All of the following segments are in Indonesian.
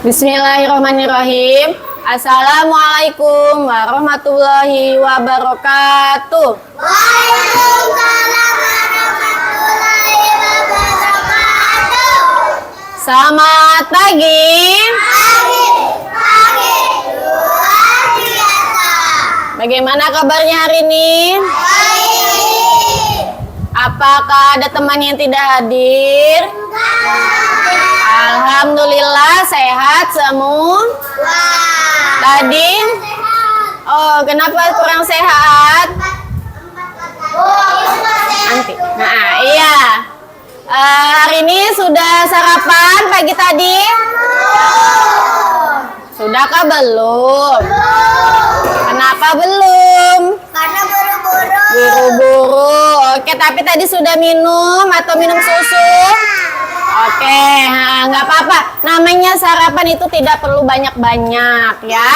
Bismillahirrahmanirrahim. Assalamualaikum warahmatullahi wabarakatuh. Waalaikumsalam warahmatullahi wabarakatuh. Selamat pagi. Pagi luar biasa. Bagaimana kabarnya hari ini? Baik. Apakah ada teman yang tidak hadir? Alhamdulillah sehat semua. Tadi? Oh, kenapa kurang sehat? Nanti. Nah, iya. Hari ini sudah sarapan pagi tadi? Sudahkah belum? Kenapa belum? Karena buru-buru. Buru-buru. Oke, tapi tadi sudah minum atau minum susu? Oke, nggak apa-apa. Namanya sarapan itu tidak perlu banyak-banyak ya.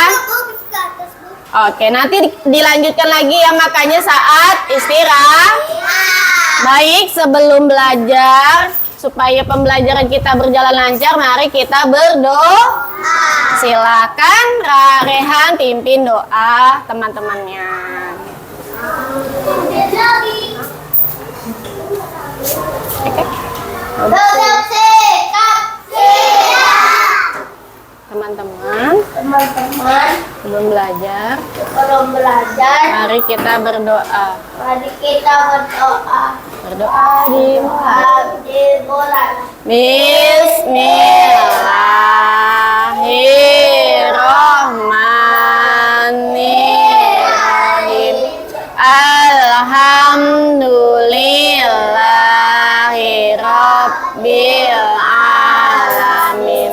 Oke, nanti dilanjutkan lagi ya, makanya saat istirahat. Baik, sebelum belajar, supaya pembelajaran kita berjalan lancar, mari kita berdoa. Silakan Rehan pimpin doa teman-temannya. Oke. Tetap sikap siap. Teman-teman, Teman-teman, sebelum belajar, mari kita berdoa. mari kita berdoa. Berdoa dimulai. Dimulai. Bismillahirrahmanirrahim. Alhamdulillahirabbil alamin.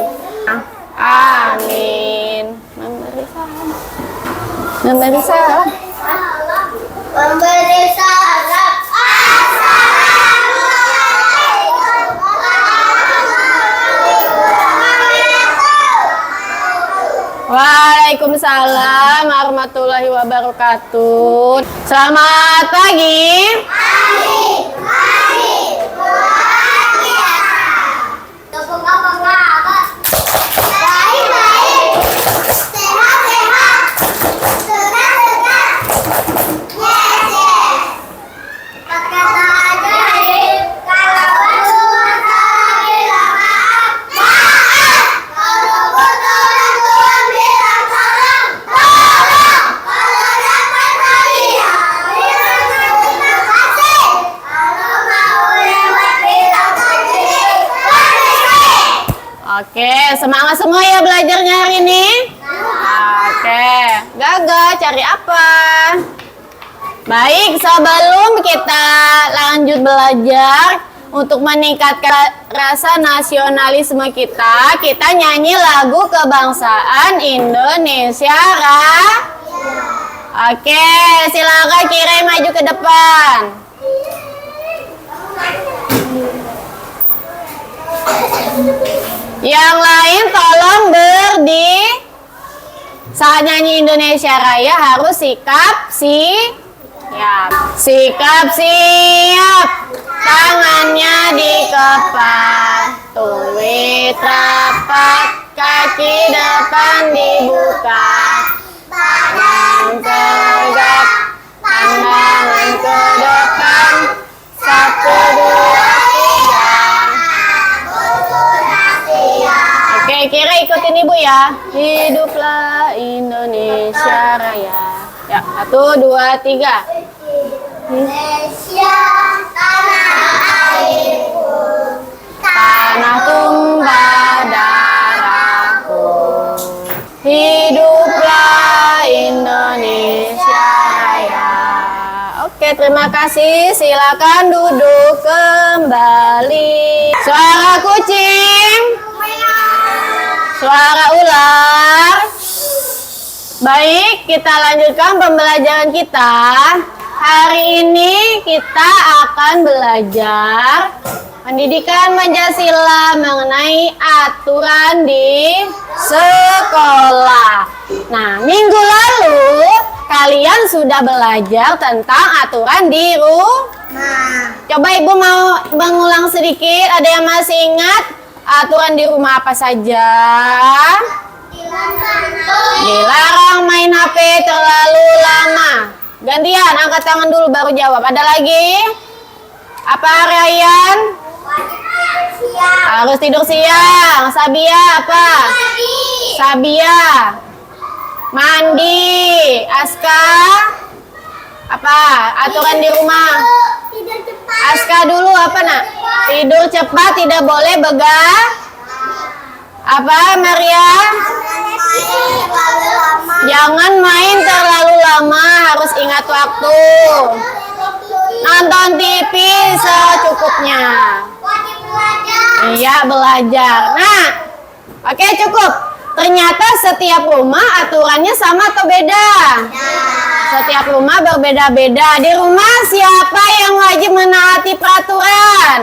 Amin. Memberi salam. Memberi salam. Memberi salam. Waalaikumsalam warahmatullahi wabarakatuh. Selamat pagi. Oke, semangat semua ya belajarnya hari ini. Oke, Gaga cari apa? Baik, sebelum kita lanjut belajar, untuk meningkatkan rasa nasionalisme kita nyanyi lagu kebangsaan Indonesia. Oke, silakan Kirai maju ke depan. Yang lain tolong berdiri. Saat nyanyi Indonesia Raya harus sikap siap. Sikap siap. Tangannya di kepala. Tumit rapat. Kaki depan dibuka. Tangan tegap. Pandangan ke depan. 1, 2, 3. Oke, Kira ikutin ibu ya. Hiduplah Indonesia Raya. Ya, 1, 2, 3. Indonesia tanah airku, Tanah tumpah darahku. Hiduplah Indonesia Raya. Oke, terima kasih. Silakan duduk kembali. Suara kucing. Suara ular. Baik, kita lanjutkan pembelajaran kita. Hari ini kita akan belajar pendidikan Pancasila mengenai aturan di sekolah. Nah, minggu lalu kalian sudah belajar tentang aturan di rumah. Coba ibu mau mengulang sedikit, ada yang masih ingat? aturan di rumah apa saja? Dilarang main HP terlalu lama. Gantian, angkat tangan dulu baru jawab. Ada lagi? Apa Ryan? Harus tidur siang. Sabia apa? Sabia. Mandi. Aska? Apa? Aturan di rumah. Aska dulu apa nak? Tidur cepat, tidak boleh begadang. Apa Maria? Jangan main terlalu lama, harus ingat waktu. Nonton TV secukupnya. Iya, belajar. Nah, oke cukup. Ternyata setiap rumah aturannya sama atau beda? Setiap rumah berbeda-beda. Di rumah siapa yang wajib menaati peraturan?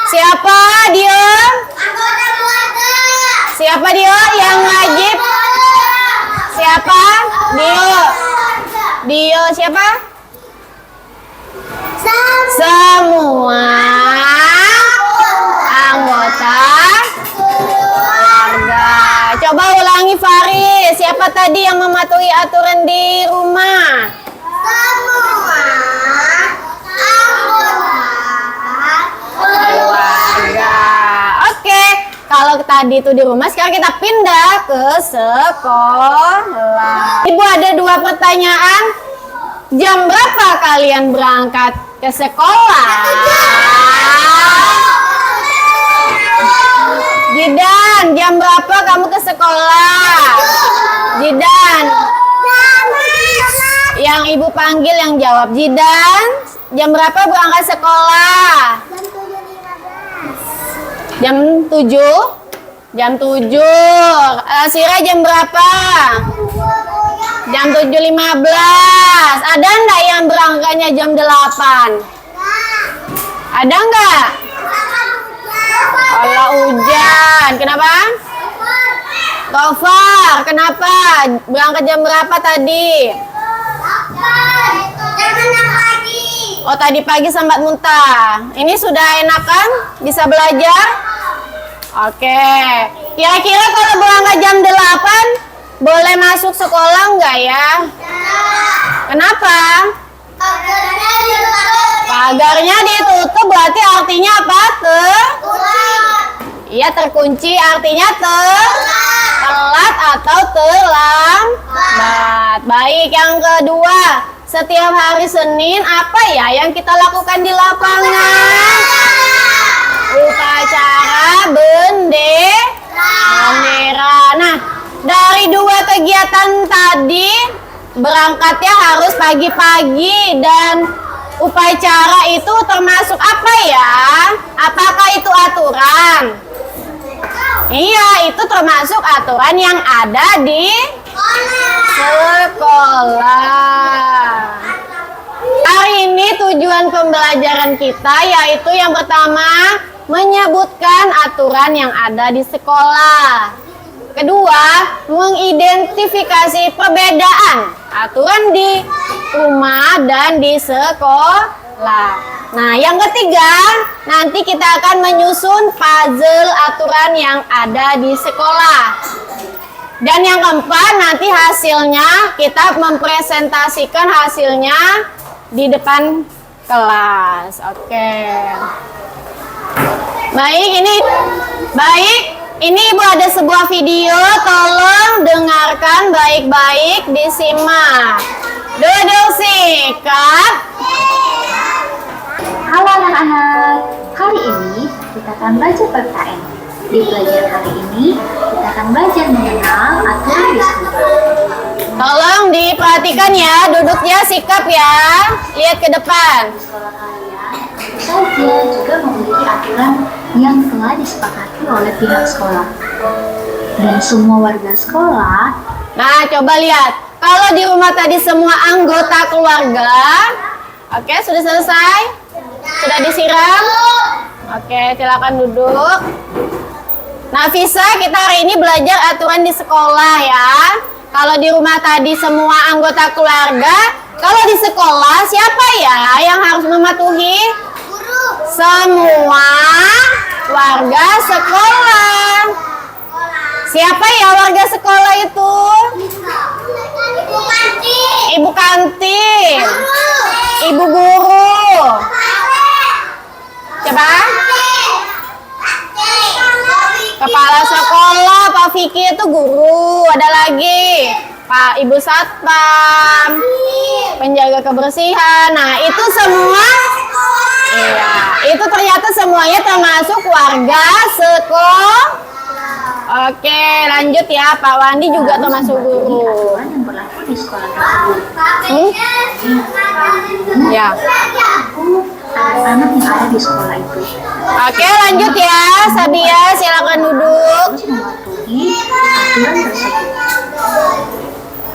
Siapa dia? Siapa dia yang wajib? Siapa? Dia siapa? Semua anggota keluarga. Coba ulangi Faris. Siapa tadi yang mematuhi aturan di rumah? Keluarga. Oke. Kalau tadi itu di rumah, sekarang kita pindah ke sekolah. Ibu ada 2 pertanyaan. Jam berapa kalian berangkat ke sekolah? Jidan, jam berapa kamu ke sekolah? Jidan. Yang ibu panggil yang jawab. Jidan, jam berapa berangkat sekolah? Jam 7? Jam 7. Sira jam berapa? Jam 7.15. Ada enggak yang berangkatnya jam 8? Ada enggak? Kalau hujan. Kenapa? Gofar, kenapa? Berangkat jam berapa tadi? Oh, tadi pagi sambat muntah. Ini sudah enakan? Bisa belajar? Oke. Kira-kira kalau berangkat jam 8 boleh masuk sekolah enggak ya? Kenapa? Pagarnya ditutup berarti artinya apa? Iya, terkunci artinya telat atau terlambat. Baik, yang kedua, setiap hari Senin apa ya yang kita lakukan di lapangan? Upacara bendera. Nah, dari 2 kegiatan tadi berangkatnya harus pagi-pagi dan upacara itu termasuk apa ya? Apakah itu aturan? Iya, itu termasuk aturan yang ada di sekolah. Hari ini tujuan pembelajaran kita yaitu yang pertama menyebutkan aturan yang ada di sekolah. Kedua, mengidentifikasi perbedaan aturan di rumah dan di sekolah. Nah, yang ketiga, nanti kita akan menyusun puzzle aturan yang ada di sekolah. Dan yang keempat, nanti hasilnya kita mempresentasikan hasilnya di depan kelas. Oke. Baik, ini Ibu ada sebuah video, tolong dengarkan baik-baik, disimak. Duduk sikap. Halo anak-anak, hari ini kita akan belajar PKN. Di pelajaran hari ini kita akan belajar mengenal aturan di sekolah. Tolong diperhatikan ya, duduknya sikap ya. Lihat ke depan. Di sekolah kalian tentu saja juga memiliki aturan yang telah disepakati oleh pihak sekolah. Dan semua warga sekolah. Nah, coba lihat. Kalau di rumah tadi semua anggota keluarga, oke, sudah selesai? Sudah disiram? Oke, silakan duduk. Nafisa, kita hari ini belajar aturan di sekolah ya. Kalau di rumah tadi semua anggota keluarga, kalau di sekolah siapa ya yang harus mematuhi? Guru. Semua warga sekolah. Siapa ya warga sekolah itu? Ibu kantin. Ibu kantin, ibu guru. Coba. Kepala sekolah, Pak Vicky itu guru. Ada lagi Pak Ibu Satpam, penjaga kebersihan. Nah, itu semua, iya, itu ternyata semuanya termasuk warga sekolah. Oke, lanjut ya. Pak Wandi juga termasuk guru. Aturan yang berlaku di sekolah tersebut. Ya. Anak-anak yang ada di sekolah itu Oke, lanjut ya. Sabia, silakan duduk. harus mematuhi aturan tersebut.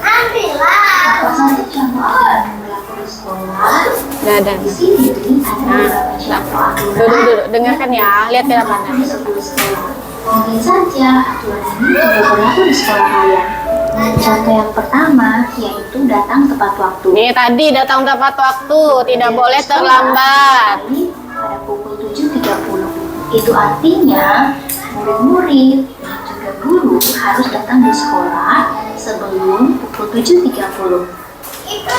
Apa saja contoh aturan yang berlaku di sekolah? Dadan. Di sini ada beberapa contoh aturan Duduk, dengarkan ya. Lihat ke depan. di sebuah sekolah. Mungkin saja aturan ini juga berlaku di sekolah kalian. Contoh yang pertama yaitu datang tepat waktu. Nih tadi datang tepat waktu, tidak boleh terlambat. Kali pada pukul 7.30. Itu artinya murid-murid dan juga guru harus datang di sekolah sebelum pukul 7.30.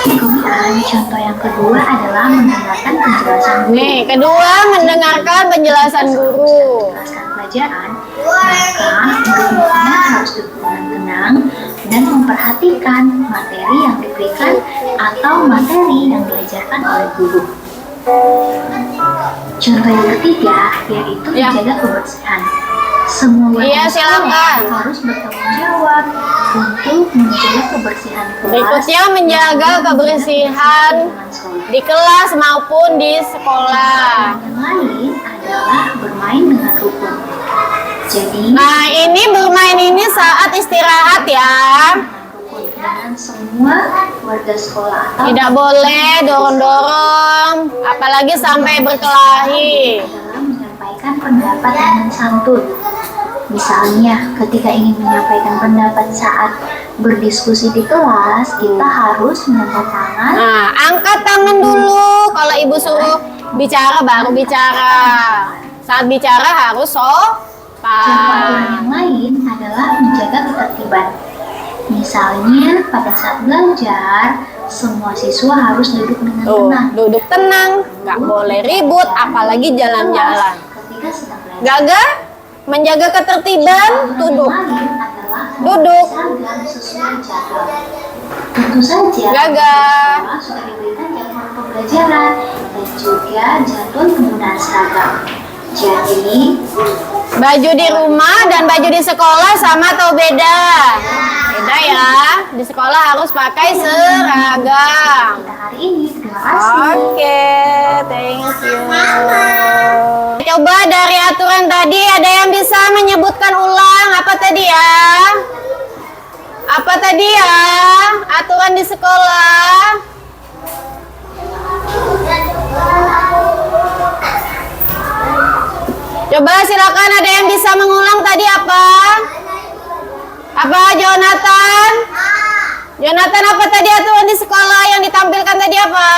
Kemudian contoh yang kedua adalah mendengarkan penjelasan guru. Nih, kedua mendengarkan penjelasan guru. Menjelaskan pelajaran, maka murid-muridnya harus duduk dengan tenang dan memperhatikan materi yang diberikan atau materi yang diajarkan oleh guru. Contoh yang ketiga yaitu Ya. menjaga kebersihan. Semua warga Iya, silakan. sekolah harus bertanggung jawab untuk menjaga kebersihan kelas. Berikutnya menjaga kebersihan Lingkungan sekolah. di kelas maupun di sekolah. Yang lain adalah bermain dengan rukun. Jadi Nah, ini bermain ini saat istirahat ya. rukun dengan semua warga sekolah atau Tidak boleh dorong-dorong, apalagi sampai berkelahi. dalam menyampaikan pendapat dengan santun. Misalnya, ketika ingin menyampaikan pendapat saat berdiskusi di kelas, kita harus mengangkat tangan. Nah, angkat tangan dulu. Kalau ibu suruh bicara baru bicara. Saat bicara harus Contoh aturan sopan. yang lain adalah menjaga ketertiban. Misalnya, pada saat belajar, semua siswa harus duduk dengan Tuh, tenang. duduk tenang, nggak boleh ribut, apalagi jalan-jalan. Ketika sedang belajar. Gaga, menjaga ketertiban, duduk. Yang lain adalah Duduk. seragam sesuai jadwal. Tentu saja, Gaga. sekolah sudah diberikan jadwal pembelajaran dan juga jadwal penggunaan seragam. Jadi, Baju di rumah dan baju di sekolah sama atau beda? Beda ya. Di sekolah harus pakai seragam. kita hari ini terima kasih. Oke, thank you. Coba dari aturan tadi ada yang bisa menyebutkan ulang apa tadi ya? Apa tadi ya? Aturan di sekolah. Coba silakan ada yang bisa mengulang tadi apa? Apa Jonathan? Jonathan apa tadi aturan di sekolah yang ditampilkan tadi apa?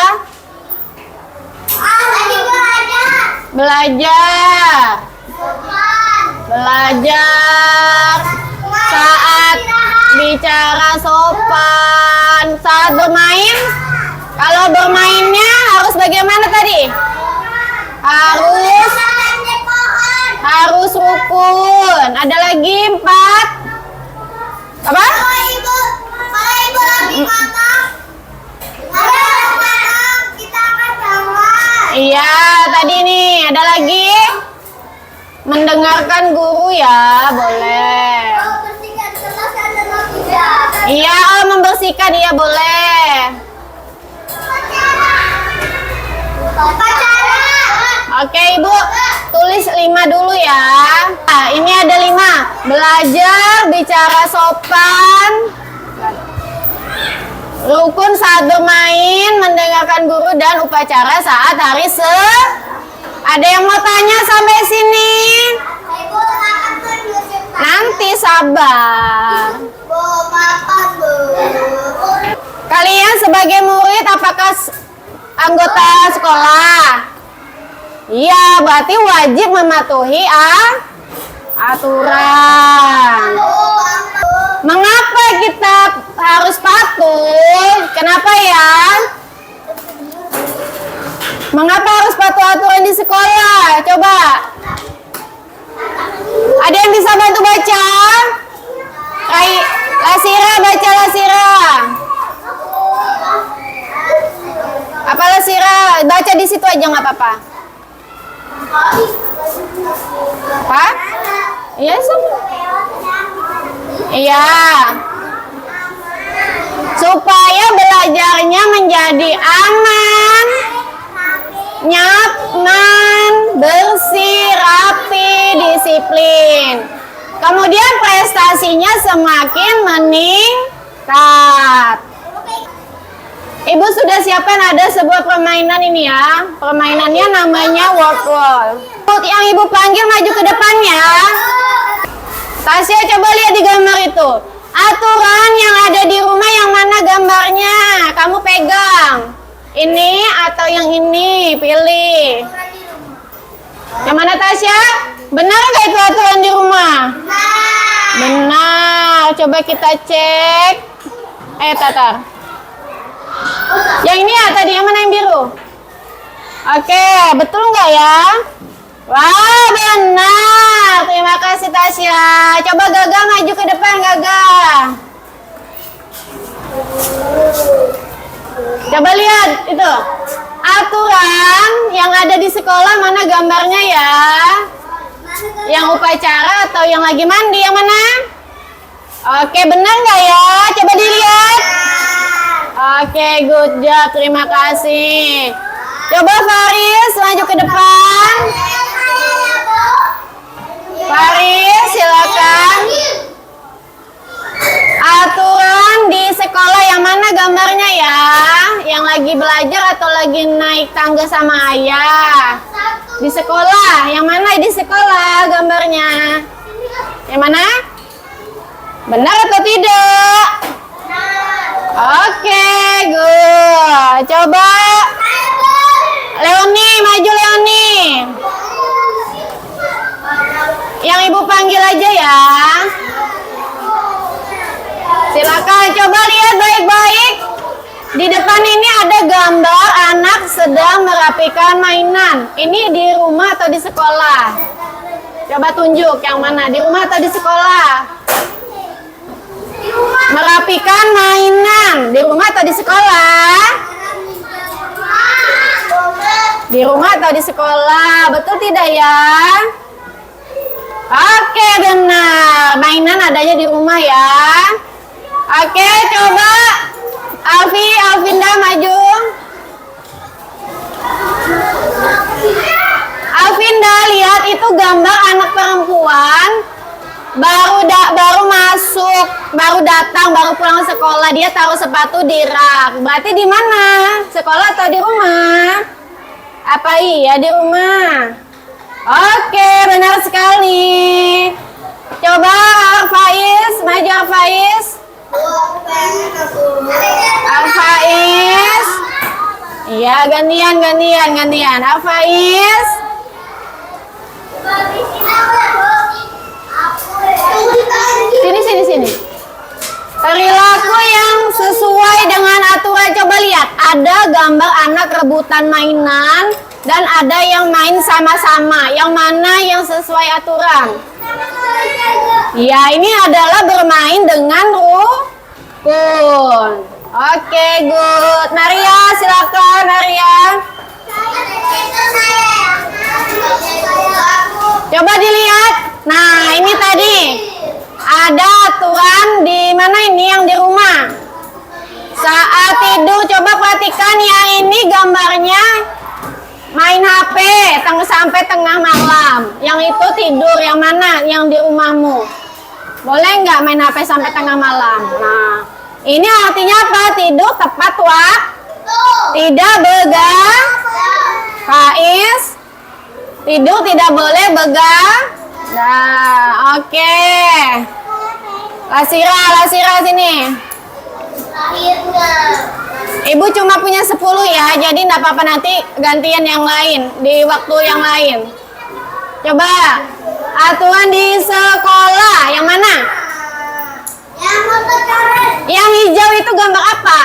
Belajar. Belajar. Saat bicara sopan. Saat bermain. Kalau bermainnya harus bagaimana tadi? Harus rukun. Ada lagi 4. Apa? Iya, tadi nih ada lagi mendengarkan guru ya, boleh. Iya, membersihkan iya boleh. Oke, Ibu, tulis 5 dulu ya. Nah, ini ada 5. Belajar, bicara sopan, rukun saat bermain, mendengarkan guru, dan upacara saat hari Ada yang mau tanya sampai sini? Nanti sabar. Kalian sebagai murid apakah anggota sekolah? Iya, berarti wajib mematuhi aturan. Mengapa kita harus patuh? Kenapa ya? Mengapa harus patuh aturan di sekolah? Coba. Ada yang bisa bantu baca? Lasira, baca Lasira. Apa Lasira? Baca di situ aja nggak apa-apa. Apa? Iya, iya. Supaya belajarnya menjadi aman, nyaman, bersih, rapi, disiplin. Kemudian prestasinya semakin meningkat. Ibu sudah siapkan ada sebuah permainan ini ya. Permainannya namanya word wall. Yang ibu panggil maju ke depan ya. Tasya coba lihat di gambar itu. Aturan yang ada di rumah yang mana gambarnya? Kamu pegang. Ini atau yang ini? Pilih. Yang mana Tasya? Benar nggak itu aturan di rumah? Benar. Coba kita cek. Tatar. Yang ini ya tadi, yang mana yang biru? Oke, betul nggak ya? Wah, benar. Terima kasih Tasya. Coba Gaga maju ke depan, Gaga. Coba lihat itu. Aturan yang ada di sekolah mana gambarnya ya? Yang upacara atau yang lagi mandi, yang mana? Oke, benar nggak ya? Coba dilihat. Oke, good job. Terima kasih. Coba Faris maju ke depan. Faris, silakan. Aturan di sekolah yang mana gambarnya ya? Yang lagi belajar atau lagi naik tangga sama ayah? Di sekolah. Yang mana di sekolah gambarnya? Yang mana? Benar atau tidak? Oke, good. Coba Leoni, maju Leoni. Yang ibu panggil aja ya. Silakan coba lihat baik-baik. Di depan ini ada gambar anak sedang merapikan mainan. Ini di rumah atau di sekolah? Coba tunjuk yang mana, di rumah atau di sekolah? Merapikan mainan. Di rumah atau di sekolah? Di rumah atau di sekolah? Betul tidak ya? Oke, benar. Mainan adanya di rumah ya. Oke, coba Alvinda maju. Alvinda, lihat itu gambar anak perempuan baru masuk, baru datang, baru pulang sekolah. Dia taruh sepatu di rak. Berarti di mana? Sekolah atau di rumah? Apa iya di rumah? Oke, benar sekali. Coba Arfaiz, maju Arfaiz. Arfaiz. Iya, gantian. Arfaiz. Sini. Perilaku yang sesuai dengan aturan. Coba lihat, ada gambar anak rebutan mainan dan ada yang main sama-sama. Yang mana yang sesuai aturan? Ya, ini adalah bermain dengan rukun. Oke, good. Maria, silakan Maria. Coba dilihat. Nah, ini tadi ada aturan di mana ini yang di rumah. Saat tidur, coba perhatikan yang ini gambarnya main HP sampai tengah malam. Yang itu tidur, yang mana? Yang di rumahmu. Boleh nggak main HP sampai tengah malam? Nah, ini artinya apa? Tidur tepat waktu. Tidak begadang. Faiz, tidur tidak boleh begadang. Nah, oke. Lasira sini. Ibu cuma punya 10 ya, jadi enggak apa-apa, nanti gantian yang lain di waktu yang lain. Coba aturan di sekolah yang mana? Yang motor coret. Yang hijau itu gambar apa?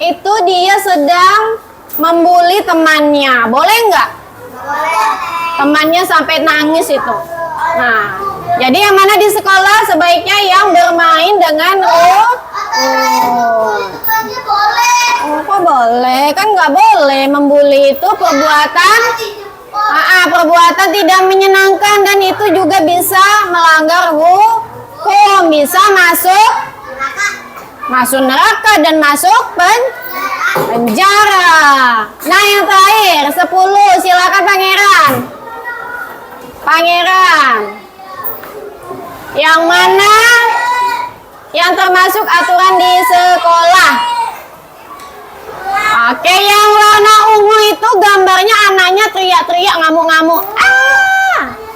Itu dia sedang membuli temannya. Boleh nggak? Boleh. Temannya sampai nangis itu. Nah, jadi yang mana di sekolah sebaiknya yang bermain dengan Bukannya boleh. Oh, kok boleh? Kan nggak boleh. Membuli itu perbuatan perbuatan tidak menyenangkan dan itu juga bisa melanggar hukum, bisa masuk neraka dan masuk penjara. Nah, yang terakhir 10, silakan Pangeran. Pangeran. Yang mana yang termasuk aturan di sekolah? Oke, yang warna ungu itu gambarnya anaknya teriak-teriak, ngamuk-ngamuk.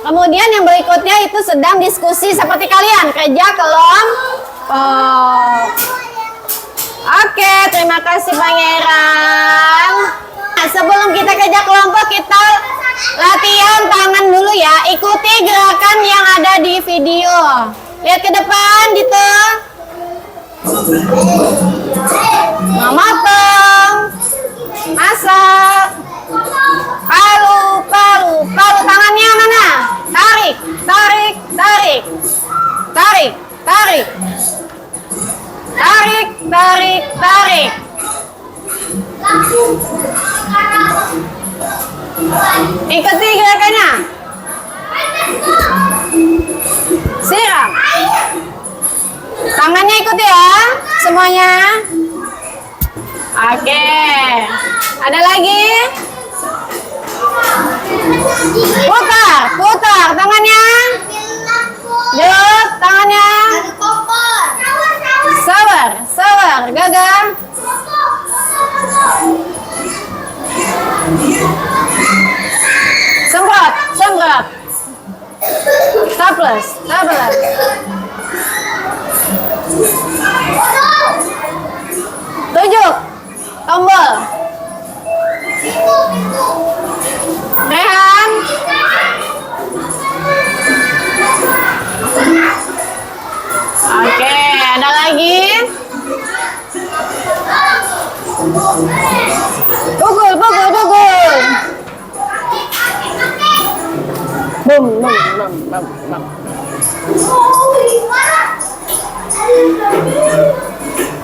Kemudian yang berikutnya itu sedang diskusi seperti kalian, kerja kelompok. Oke, terima kasih Pangeran. Nah, sebelum kita kerja kelompok, kita latihan tangan dulu ya. Ikuti gerakan yang ada di video. Lihat ke depan, gitu. Memotong, masak, palu. Tangannya mana? Tarik. Ikuti gerakannya. Siram. Tangannya ikuti ya, semuanya. Oke. Ada lagi? Putar tangannya. Jauh tangannya. Sabar, gagal. Semprot. Staples. Tunjuk tombol. Rehan. Oke, ada lagi. Pukul. Bum.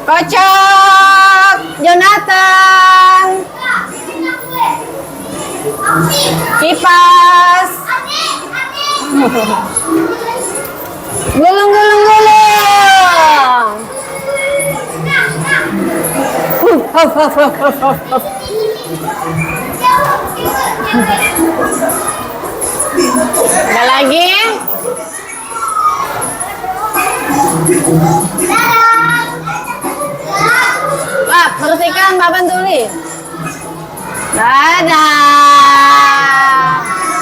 Kocok Jonathan. Kipas. Gulung. Ada lagi? Pak, bersihkan papan tulis. Dadah.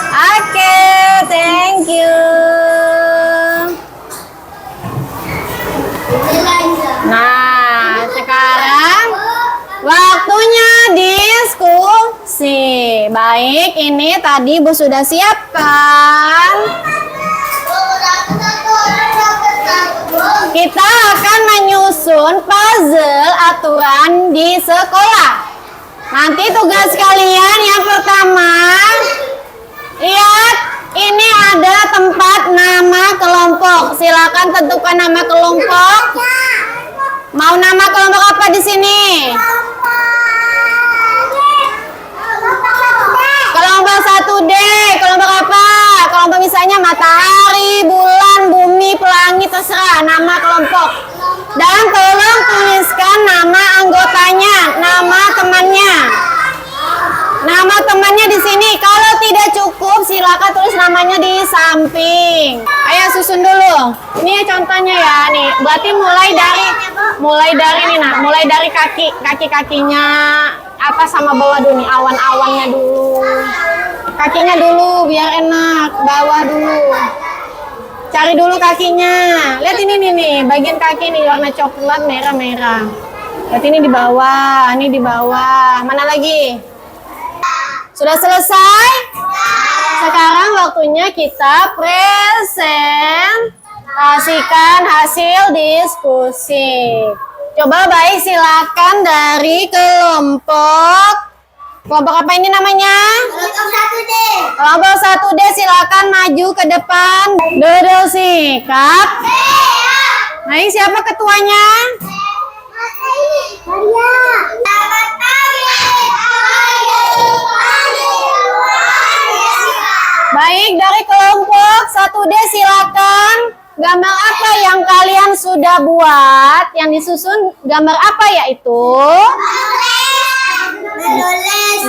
Oke, thank you. Nah, sekarang waktunya diskusi. Baik, ini tadi Bu sudah siapkan. Kita akan menyusun puzzle aturan di sekolah. Nanti tugas kalian yang pertama, lihat ini ada tempat nama kelompok. Silakan tentukan nama kelompok. Mau nama kelompok apa di sini? Kelompok 1D. Kelompok apa? Kelompok misalnya matahari, bulan, bumi, pelangi, terserah nama kelompok. Dan tolong tuliskan nama anggotanya, nama temannya. Nama temannya di sini. Kalau tidak cukup, silakan tulis namanya di samping. Ayo susun dulu. Ini contohnya ya, nih. Berarti mulai dari nih, nah, mulai dari kaki-kakinya atas sama bawah dulu nih, awan-awannya dulu. Kakinya dulu biar enak, bawah dulu. Cari dulu kakinya. Lihat ini nih, bagian kaki nih warna coklat, merah-merah. Berarti ini di bawah, ini di bawah. Mana lagi? Sudah selesai? Sekarang waktunya kita presentasikan hasil diskusi. Coba baik silakan dari kelompok apa ini namanya? Kelompok 1D. Kelompok 1D silakan maju ke depan. Duduk sikap. Baik, siapa ketuanya? Maria. Selamat pagi. Baik, dari kelompok 1D silakan. Gambar apa yang kalian sudah buat? Yang disusun gambar apa yaitu?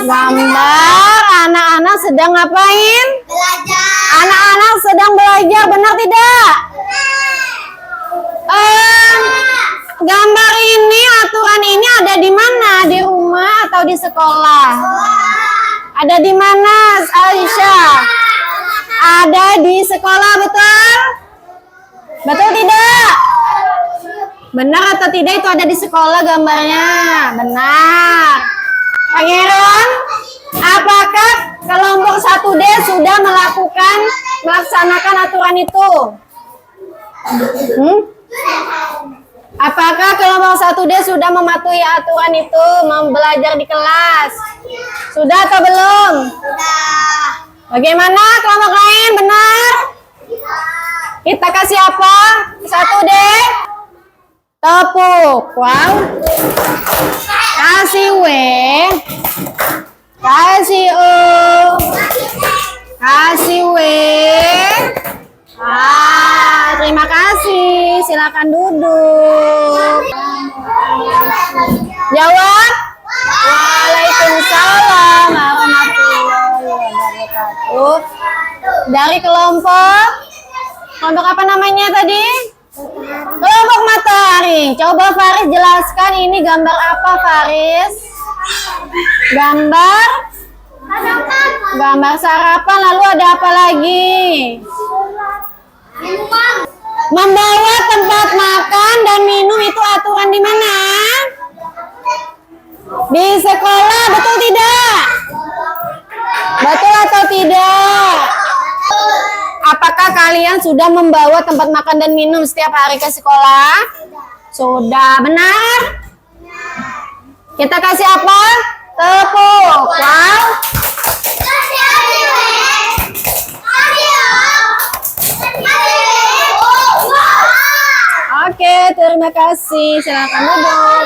Gambar anak-anak sedang ngapain? Belajar. Anak-anak sedang belajar, benar tidak? Gambar ini, aturan ini ada di mana? Di rumah atau di sekolah? Ada di mana, Aisyah? Ada di sekolah, betul? Betul tidak? Benar atau tidak itu ada di sekolah gambarnya? Benar. Pangeran, apakah kelompok 1D sudah melaksanakan aturan itu? Apakah kelompok 1D sudah mematuhi aturan itu, belajar di kelas? Sudah atau belum? Sudah. Bagaimana kelompok lain? Benar? Kita kasih apa? 1D? Tepuk. Wow. Kasih W. Kasih O. Kasih W. Terima kasih. Silakan duduk. Jawab. Waalaikumsalam warahmatullahi wabarakatuh. Dari kelompok apa namanya tadi? Kelompok matahari. Coba Faris jelaskan ini gambar apa, Faris? Gambar sarapan, lalu ada apa lagi? Membawa tempat makan dan minum itu aturan di mana? Di sekolah, betul tidak? Betul atau tidak? Apakah kalian sudah membawa tempat makan dan minum setiap hari ke sekolah? Sudah, benar? Kita kasih apa? Tepuk. Wow. Oke, terima kasih. Silakan duduk.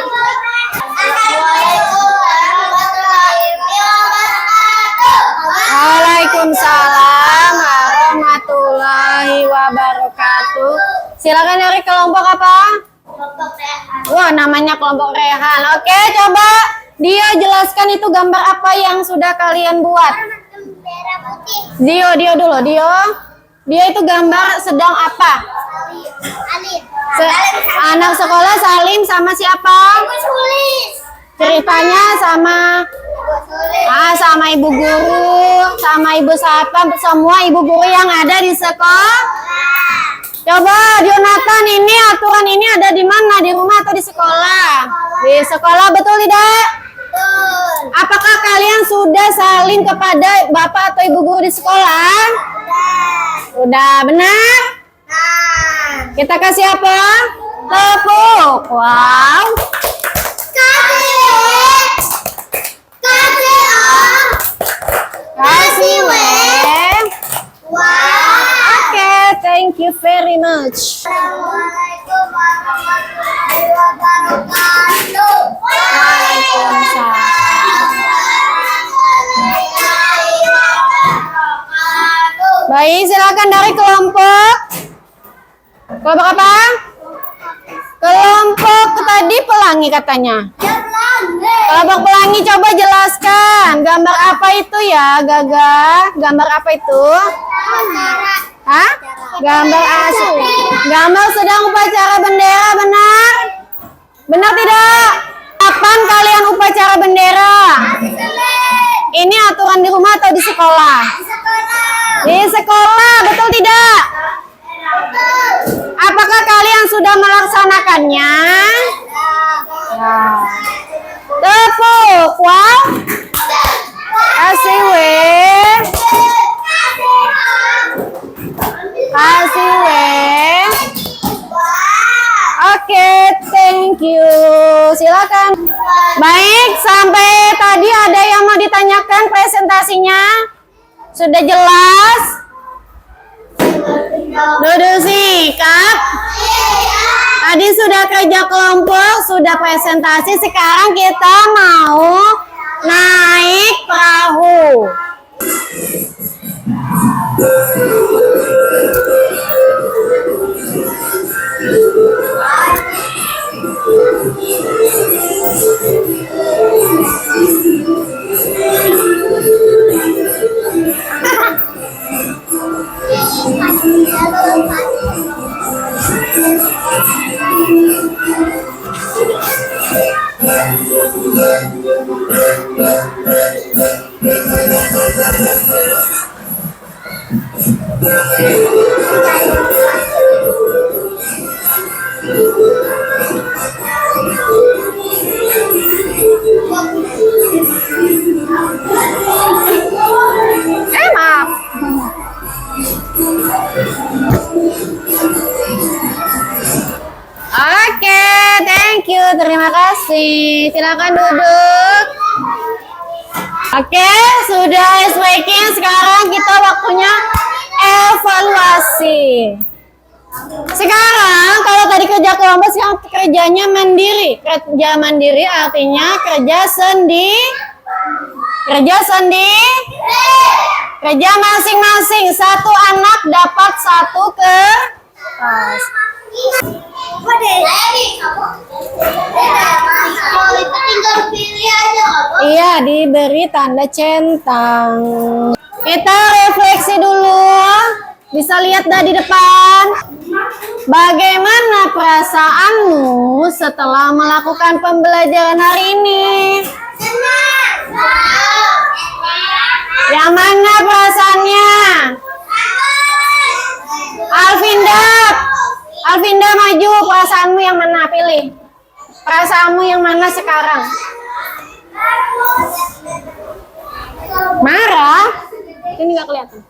Waalaikumsalam warahmatullahi wabarakatuh. Silakan dari kelompok apa? Wah, namanya kelompok Rehan. Oke, coba dia jelaskan itu gambar apa yang sudah kalian buat. Dio dulu. Dia itu gambar sedang apa? Anak sekolah Salim sama siapa? Ceritanya sama ibu guru, sama ibu satpam, semua ibu guru yang ada di sekolah. Coba Jonathan, ini aturan ini ada di mana? Di rumah atau di sekolah? Di sekolah, betul tidak? Apakah kalian sudah salin kepada bapak atau ibu guru di sekolah? Sudah, benar? Kita kasih apa? Tepuk. Wow. Kasih W. Oke, thank you very much. Assalamualaikum warahmatullahi wabarakatuh. Waalaikumsalam. Baik, silakan dari kelompok apa? Kelompok tadi pelangi katanya. Kelompok pelangi, coba jelaskan gambar apa itu ya, Gaga? Gambar apa itu? Hah? Gambar asuh. Gambar sedang upacara bendera, benar? Benar tidak? Kapan kalian upacara bendera? Ini aturan di rumah atau di sekolah? Di sekolah, betul tidak? Apakah kalian sudah melaksanakannya? Ya. equal? Kasih W. Kasih W. Oke, thank you. Silakan. Baik, sampai tadi ada yang mau ditanyakan presentasinya? Sudah jelas? Duduk sikap. Tadi sudah kerja kelompok, sudah presentasi. Sekarang kita mau naik perahu. Maaf. Oke, thank you. Terima kasih. Silakan duduk. Oke, sudah SWQ. Sekarang kita waktunya evaluasi. Sekarang kalau tadi kerja kelompok, sekarang kerjanya mandiri. Kerja mandiri artinya kerja kerja masing-masing. Satu anak dapat satu kertas. Iya, diberi tanda centang. Kita refleksi dulu. Bisa lihat dari depan. Bagaimana perasaanmu setelah melakukan pembelajaran hari ini? Yang mana perasaannya? Alvinda maju, perasaanmu yang mana? Pilih. Perasaanmu yang mana sekarang? Marah? Ini nggak kelihatan.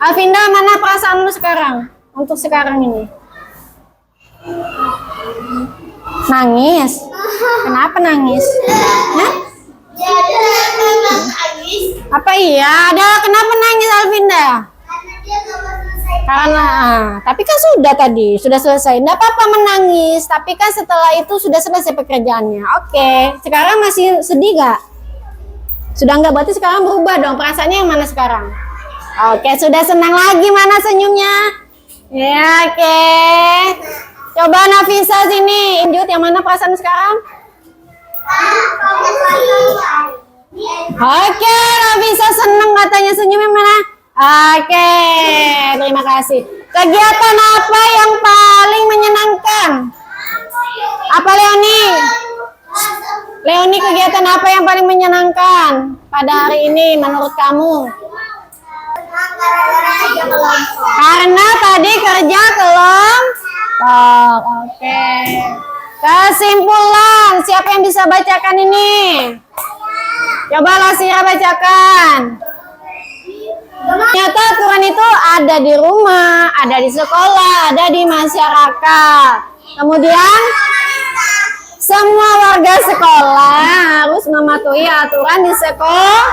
Alvinda, mana perasaanmu sekarang? Untuk sekarang ini. Nangis? Kenapa nangis? Hah? Apa iya? Kenapa nangis Alvinda? Karena, tapi kan sudah selesai. Nggak apa-apa menangis, tapi kan setelah itu sudah selesai pekerjaannya. Oke, sekarang masih sedih gak? Sudah nggak, berarti sekarang berubah dong. Perasaannya yang mana sekarang? Oke, sudah senang lagi, mana senyumnya? Ya, oke. Coba Nafisa sini, Injut, yang mana perasaan sekarang? Oke, Nafisa senang katanya, senyum yang mana? Oke, terima kasih. Kegiatan apa yang paling menyenangkan? Apa Leoni? Leoni, kegiatan apa yang paling menyenangkan pada hari ini menurut kamu? Karena tadi kerja kelompok. Oke. Kesimpulan, siapa yang bisa bacakan ini? Coba Lasira bacakan. Ternyata aturan itu ada di rumah, ada di sekolah, ada di masyarakat. Kemudian semua warga sekolah harus mematuhi aturan di sekolah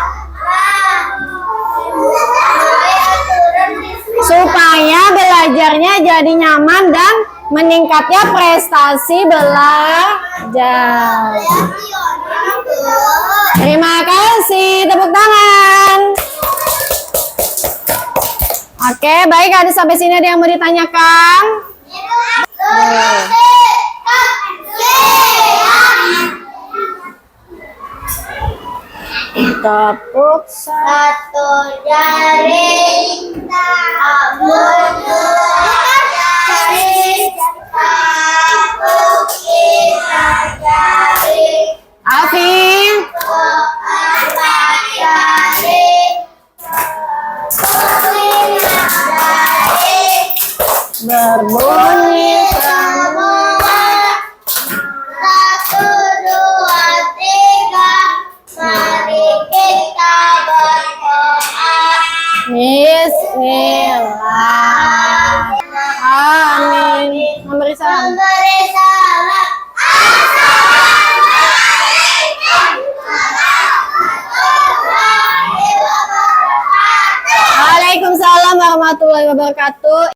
supaya belajarnya jadi nyaman dan meningkatnya prestasi belajar. Terima kasih, tepuk tangan. Oke, baik, ada sampai sini ada yang mau ditanyakan? Tepuk Satu jari, abun jari, tepuk kita jari, Alvin. empat jari, Berbunyi semua. satu, dua, tiga, warahmatullahi wabarakatuh.